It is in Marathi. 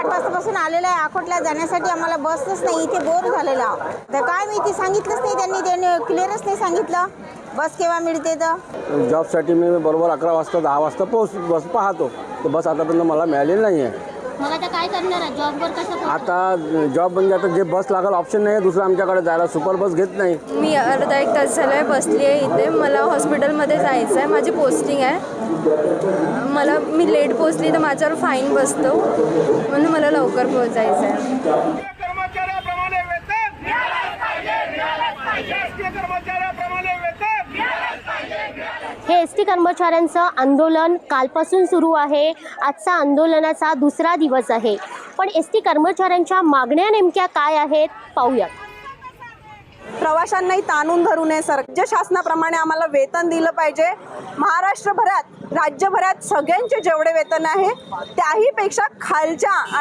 8 वाजतापासून आलेला आहे. अकोटला जाण्यासाठी आम्हाला बसच नाही, इथे बोर झालेला. तर काय माहिती सांगितलंच नाही त्यांनी क्लिअरच नाही सांगितलं बस केव्हा मिळते. तर जॉबसाठी मी बरोबर 11 वाजता 10 वाजता बस पाहतो, तर बस आतापर्यंत मला मिळालेली नाही आहे. मग आता काय करणार आहे? जॉबवर कसं? आता जॉब म्हणजे आता जे बस लागेल ऑप्शन नाही आहे दुसरं आमच्याकडे जायला, सुपर बस घेत नाही. मी अर्धा 1 तास झाला आहे बसली आहे इथे. मला हॉस्पिटलमध्ये जायचं आहे, माझी पोस्टिंग आहे. मी लेट पोचली तर माझ्यावर फाईन बसतो, म्हणून मला लवकर पोचायचं आहे. कर्मचाऱ्याप्रमाणे वेतन मिळालंच पाहिजे. कर्मचाऱ्याप्रमाणे वेतन मिळालंच पाहिजे. हे एसटी कर्मचाऱ्यांचं आंदोलन कालपासून सुरू आहे. आजचा आंदोलनाचा दुसरा दिवस आहे. पण एसटी कर्मचाऱ्यांच्या मागण्या नेमक्या काय आहेत पाहूयात. प्रवाशांनाही ताणून धरू नये. राज्य शासनाप्रमाणे आम्हाला वेतन दिलं पाहिजे. महाराष्ट्रभरात राज्यभरात सगळ्यांचे जेवढे वेतन आहे त्याहीपेक्षा खालच्या